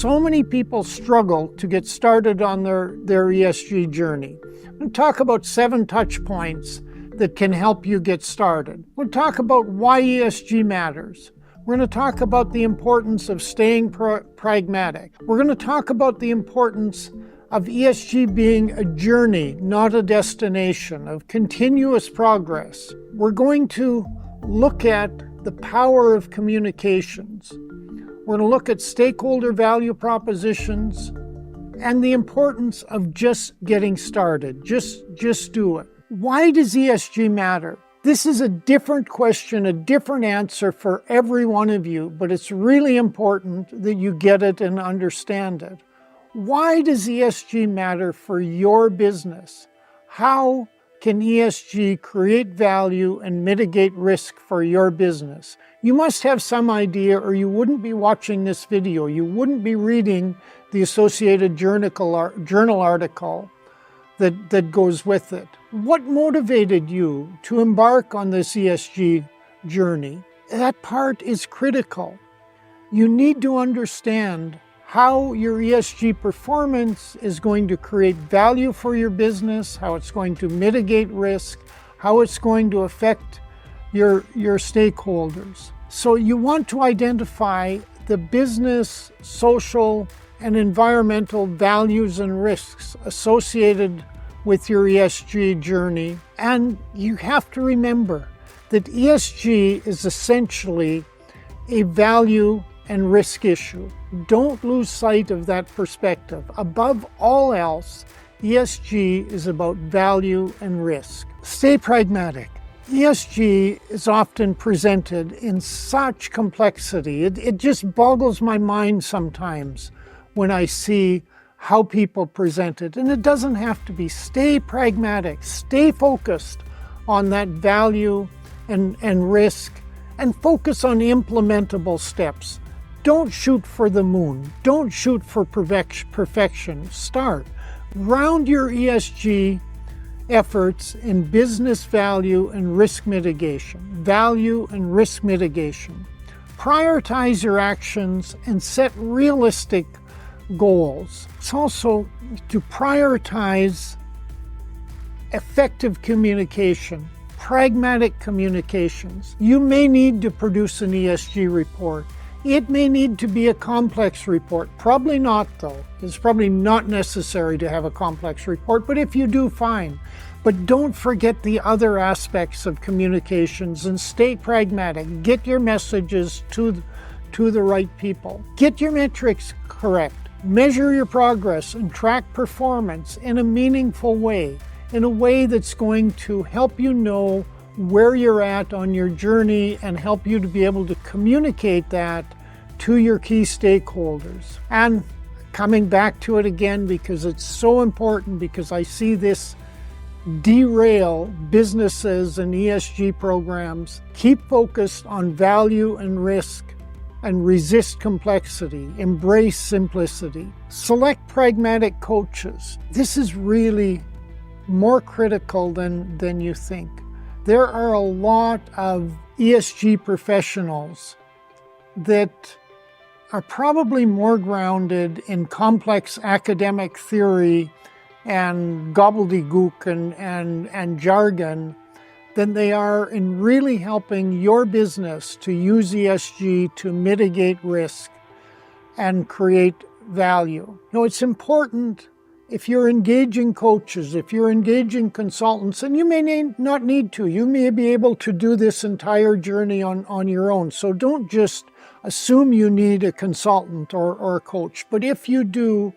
So many people struggle to get started on their ESG journey. We'll talk about 7 touch points that can help you get started. We'll talk about why ESG matters. We're going to talk about the importance of staying pragmatic. We're going to talk about the importance of ESG being a journey, not a destination, of continuous progress. We're going to look at the power of communications. We're going to look at stakeholder value propositions and the importance of just getting started. Just do it. Why does ESG matter? This is a different question, a different answer for every one of you, but it's really important that you get it and understand it. Why does ESG matter for your business? How can ESG create value and mitigate risk for your business? You must have some idea or you wouldn't be watching this video. You wouldn't be reading the associated journal article that goes with it. What motivated you to embark on this ESG journey? That part is critical. You need to understand how your ESG performance is going to create value for your business, how it's going to mitigate risk, how it's going to affect your stakeholders. So you want to identify the business, social, and environmental values and risks associated with your ESG journey. And you have to remember that ESG is essentially a value and risk issue. Don't lose sight of that perspective. Above all else, ESG is about value and risk. Stay pragmatic. ESG is often presented in such complexity. It just boggles my mind sometimes when I see how people present it. And it doesn't have to be. Stay pragmatic. Stay focused on that value and risk, and focus on implementable steps. Don't shoot for the moon. Don't shoot for perfection. Start. Ground your ESG efforts in business value and risk mitigation. Value and risk mitigation. Prioritize your actions and set realistic goals. It's also to prioritize effective communication, pragmatic communications. You may need to produce an ESG report. It may need to be a complex report. Probably not, though. It's probably not necessary to have a complex report, but if you do, fine. But don't forget the other aspects of communications and stay pragmatic. Get your messages to the right people. Get your metrics correct. Measure your progress and track performance in a meaningful way, in a way that's going to help you know where you're at on your journey and help you to be able to communicate that to your key stakeholders. And coming back to it again, because it's so important, because I see this derail businesses and ESG programs. Keep focused on value and risk and resist complexity. Embrace simplicity. Select pragmatic coaches. This is really more critical than you think. There are a lot of ESG professionals that are probably more grounded in complex academic theory and gobbledygook and jargon than they are in really helping your business to use ESG to mitigate risk and create value. Now, it's important if you're engaging coaches, if you're engaging consultants, and you may not need to. You may be able to do this entire journey on your own. So don't just assume you need a consultant or a coach. But if you do,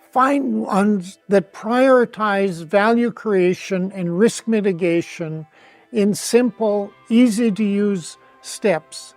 find ones that prioritize value creation and risk mitigation in simple, easy-to-use steps.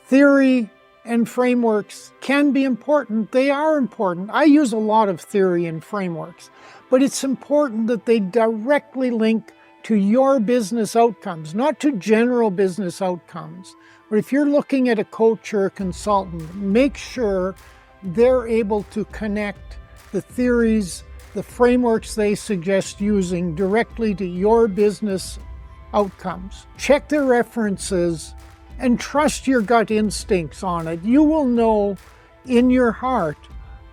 Theory and frameworks can be important. They are important. I use a lot of theory and frameworks, but it's important that they directly link to your business outcomes, not to general business outcomes. But if you're looking at a coach or a consultant, make sure they're able to connect the theories, the frameworks they suggest using directly to your business outcomes. Check their references and trust your gut instincts on it. You will know in your heart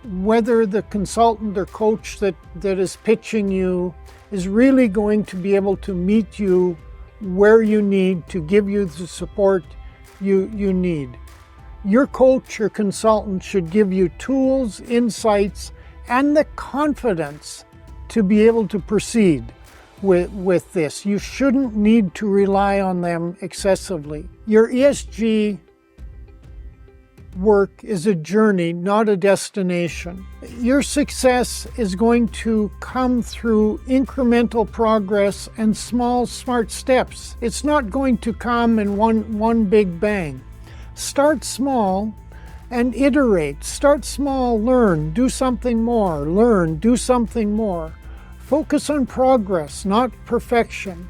whether the consultant or coach that is pitching you is really going to be able to meet you where you need to give you the support you need. Your coach or consultant should give you tools, insights, and the confidence to be able to proceed with this. You shouldn't need to rely on them excessively. Your ESG work is a journey, not a destination. Your success is going to come through incremental progress and small, smart steps. It's not going to come in one big bang. Start small and iterate. Start small, learn, do something more, learn, do something more. Focus on progress, not perfection.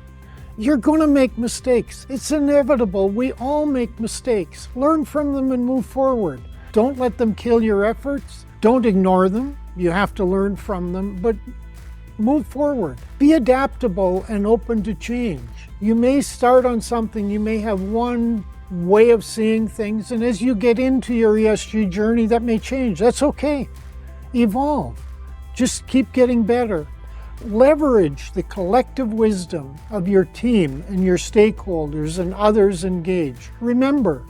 You're going to make mistakes. It's inevitable. We all make mistakes. Learn from them and move forward. Don't let them kill your efforts. Don't ignore them. You have to learn from them, but move forward. Be adaptable and open to change. You may start on something, you may have one way of seeing things, and as you get into your ESG journey, that may change. That's okay. Evolve. Just keep getting better. Leverage the collective wisdom of your team and your stakeholders and others engaged. Remember,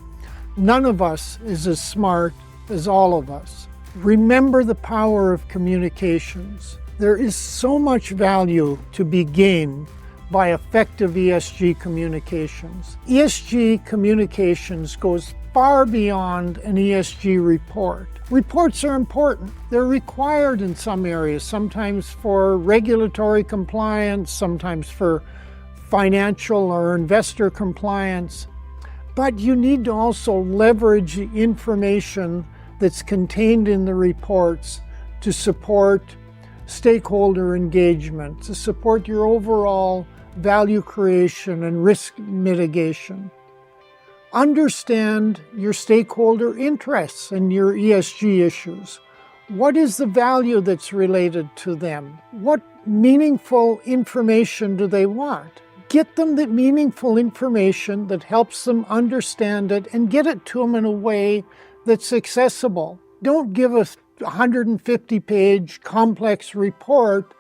none of us is as smart as all of us. Remember the power of communications. There is so much value to be gained by effective ESG communications. ESG communications goes far beyond an ESG report. Reports are important. They're required in some areas, sometimes for regulatory compliance, sometimes for financial or investor compliance. But you need to also leverage the information that's contained in the reports to support stakeholder engagement, to support your overall value creation and risk mitigation. Understand your stakeholder interests and your ESG issues. What is the value that's related to them? What meaningful information do they want? Get them the meaningful information that helps them understand it and get it to them in a way that's accessible. Don't give a 150-page complex report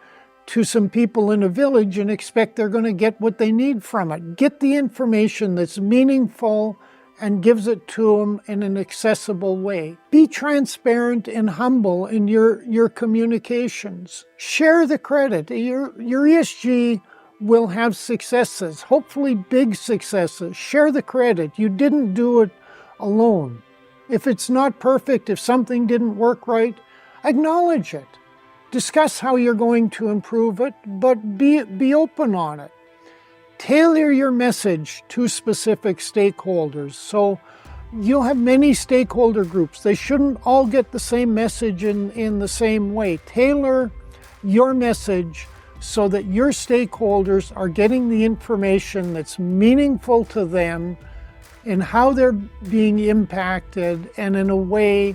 to some people in a village and expect they're going to get what they need from it. Get the information that's meaningful and gives it to them in an accessible way. Be transparent and humble in your communications. Share the credit. Your ESG will have successes, hopefully big successes. Share the credit. You didn't do it alone. If it's not perfect, if something didn't work right, acknowledge it. Discuss how you're going to improve it, but be open on it. Tailor your message to specific stakeholders. So you'll have many stakeholder groups. They shouldn't all get the same message in the same way. Tailor your message so that your stakeholders are getting the information that's meaningful to them in how they're being impacted and in a way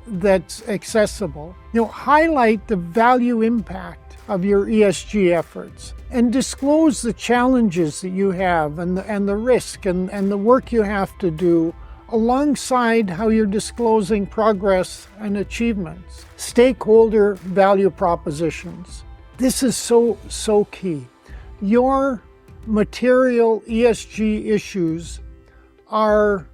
that's accessible. Highlight the value impact of your ESG efforts and disclose the challenges that you have and the risk and the work you have to do alongside how you're disclosing progress and achievements. Stakeholder value propositions. This is so key. Your material ESG issues are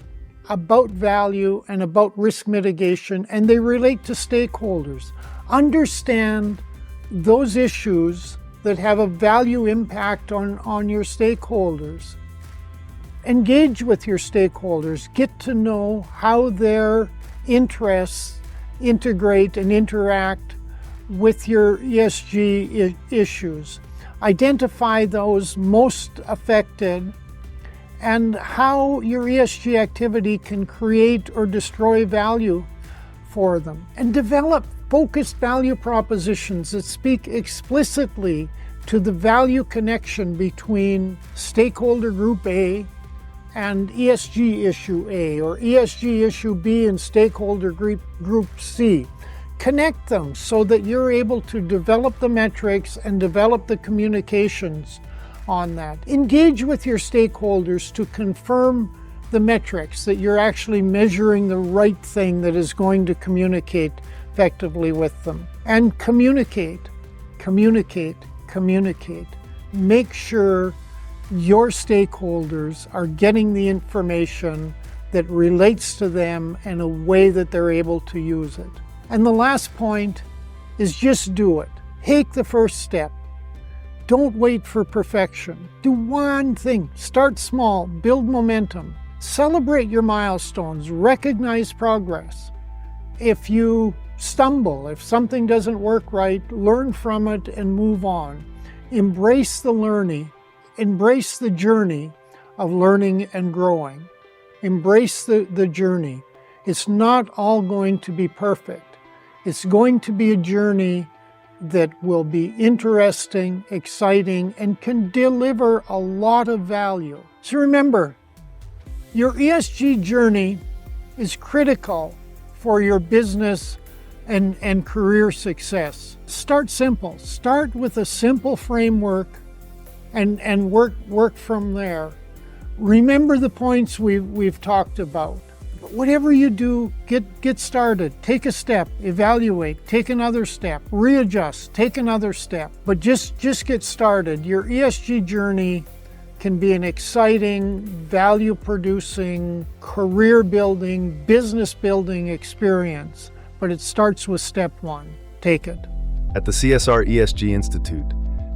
about value and about risk mitigation, and they relate to stakeholders. Understand those issues that have a value impact on your stakeholders. Engage with your stakeholders. Get to know how their interests integrate and interact with your ESG issues. Identify those most affected and how your ESG activity can create or destroy value for them. And develop focused value propositions that speak explicitly to the value connection between stakeholder group A and ESG issue A, or ESG issue B and stakeholder group C. Connect them so that you're able to develop the metrics and develop the communications on that. Engage with your stakeholders to confirm the metrics, that you're actually measuring the right thing that is going to communicate effectively with them. And communicate. Make sure your stakeholders are getting the information that relates to them in a way that they're able to use it. And the last point is just do it. Take the first step. Don't wait for perfection. Do one thing. Start small. Build momentum. Celebrate your milestones. Recognize progress. If you stumble, if something doesn't work right, learn from it and move on. Embrace the learning. Embrace the journey of learning and growing. Embrace the journey. It's not all going to be perfect. It's going to be a journey that will be interesting, exciting, and can deliver a lot of value. So remember, your ESG journey is critical for your business and career success. Start simple. Start with a simple framework and work from there. Remember the points we've talked about. Whatever you do, get started. Take a step, evaluate, take another step, readjust, take another step. But just get started. Your ESG journey can be an exciting, value-producing, career-building, business-building experience. But it starts with step one. Take it. At the CSR-ESG Institute,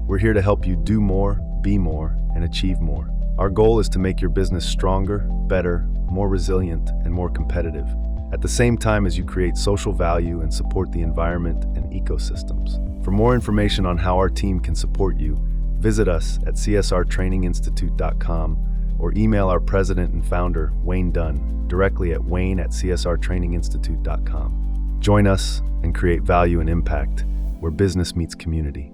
we're here to help you do more, be more, and achieve more. Our goal is to make your business stronger, better, more resilient, and more competitive, at the same time as you create social value and support the environment and ecosystems. For more information on how our team can support you, visit us at csrtraininginstitute.com or email our president and founder, Wayne Dunn, directly at wayne@csrtraininginstitute.com. Join us and create value and impact where business meets community.